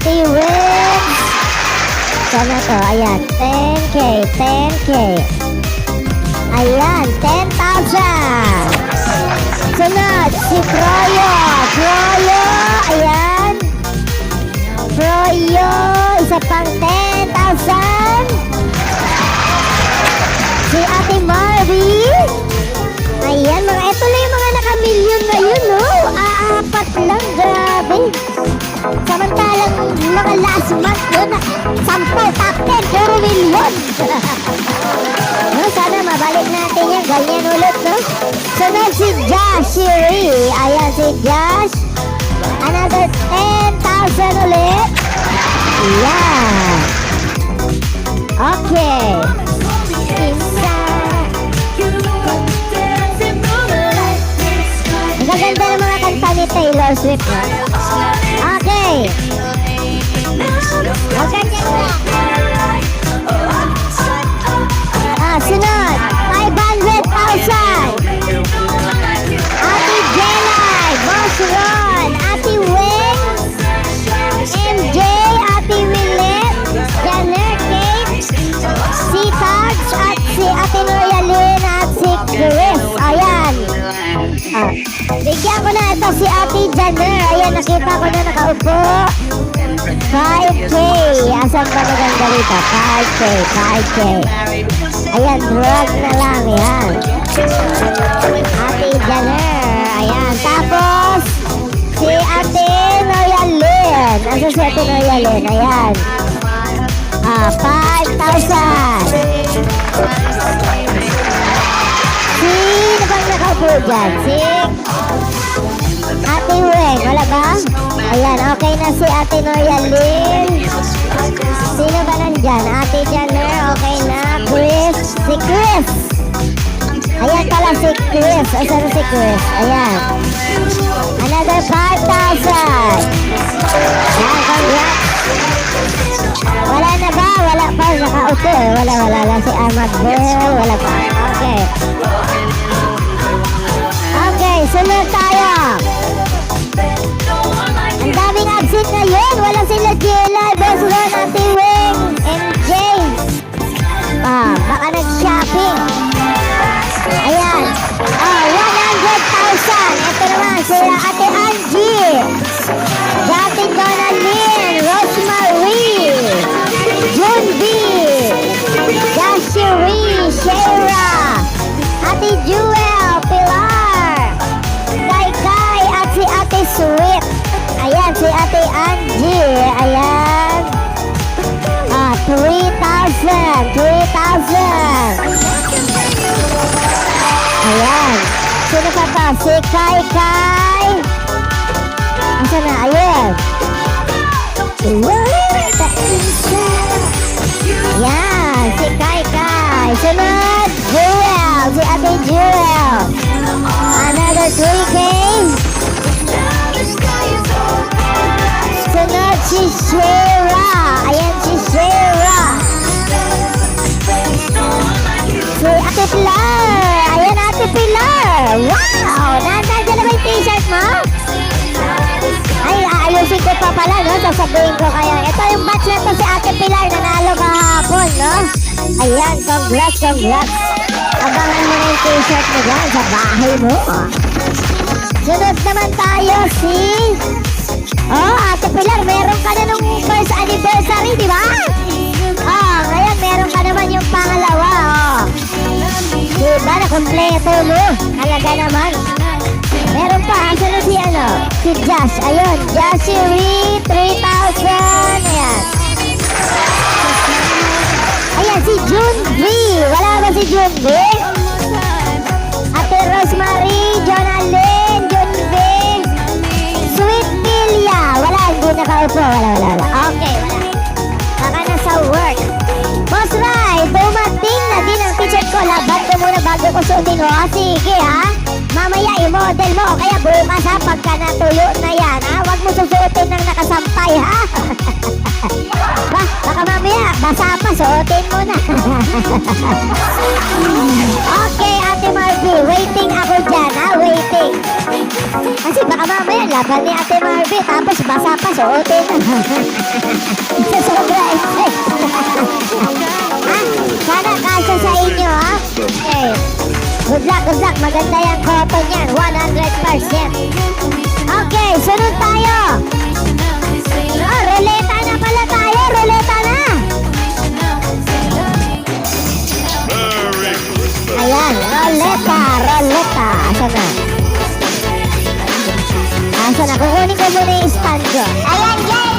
Ate Wins. Sana to, ayan, 10K, 10K. Ayan, 10,000. Sunod, si Froyo. Froyo, ayan. Froyo, isa pang 10,000. Si Ate Marvy. Ayan, ito na yung mga naka-million ngayon, no? Apat lang, grabe. Samantalang mga last month, no? 10, top 10, puro million. No, sana mabalik natin yan, ganyan ulit, no? Sunod si Josh Shiri. Ayan, si Josh. Another 10,000 ulit. Ayan. Okay. Ang gaganda ng mga kanta ni Taylor Swift, no? Okay. Okay, sunod. 500,000. Ate Jelay, Boss Ron, Ate Wing, MJ, Ate Willet, Janer, Kate, si Touch, at si Ate Noyalyn, at si Chris. Ayan. Bigyan ko na ito si Ate Janer. Ayan, nakita ko na nakaupo. 5K. Asan ba maganda rito? 5K, 5K. Ayan, drug na lang. Ayan. Ate Janer. Ayan. Tapos, si Ate Noyalyn. Asan si Ate Noyalyn? Ayan. 5,000. Sino bang nakaupo dyan? Si Ate Weng. Wala ba? Ayan, okay na si Ate Noyalyn. Sino ba nandyan? Ate Janer, okay na. Chris. Si Chris. Ayan pala si Chris. Asan na si Chris? Ayan. Another 5,000. Ayan, congrats. Wala na ba? Wala pa. Nakaupo eh. Wala lang. Si Ahmad Bell. Wala pa. Okay. Okay, sunod tayo. Ang daming absent ngayon. Wala sila Jelay, Boss Ron, Ate Wing, MJ. Baka nag-shopping. Ayan. 100,000. Ito naman sila Ate Angie, Dating Donalyn, Rosemary, Junbi, Joshua, Shara, Ate Jewel, Pilar, Kai, at si Ate Sweet. Ayan, si Ate Angie. Ayan. 3,000. 3,000. Ayan. Sino pa pa? Si Kai. Asa na? Ayan. Ayan. Si Kai. Sunod. Jewel. Si Ate Jewel. Another 3K. Sunod si Shara. Ayan si Shara. Si Ate Pilar. Ayan Ate Pilar. Wow! Nandaan dyan na ba yung t-shirt mo? Ay, ayusin ko pa pala, no? Sasabihin ko kayo. Ito yung batch na to si Ate Pilar. Nanalo kahapon, no? Ayan, congrats. Abangan mo na yung t-shirt mo dyan sa bahay mo. Sunod naman tayo si... Ate Pilar, meron ka na nung first anniversary, di ba? Ngayon meron ka naman yung pangalawa, Diba, nakompleto mo. Halaga naman. Meron pa, asa na si Josh. Ayun, Joshua, 3,000. Ayan, si Junbi. Wala ba si Junbi? Ate Rosemary, Jonalyn, Junbi, Sweet Milia. Wala, hindi nakaupo. Wala. Okay, wala. Baka nasa work. Boss Rai, dumating na din ang t-shirt ko. Laban ko muna bago ko suotin ho. Sige ha. Mamaya i-model mo. Kaya bukas ha, pagka natuyo na yan ha. Huwag mo susuotin ng nakasampay ha. Baka mamaya basa pa, suotin mo na. Okay, Ate Marvy, waiting ako dyan, ha? Waiting. Kasi baka mamaya laban ni Ate Marvy, tapos basa pa, suotin na. Sa sobra effect. Ha? Sana kasya sa inyo, ha? Okay. Good luck, good luck. Maganda yung cotton yan. 100%. Okay, sunod tayo. Oh, ruleta na pala tayo. Ruleta na. Ayan, ruleta, ruleta. Asan na? Asan na? Kukunin ko muna yung stand ko. Ayan, guys.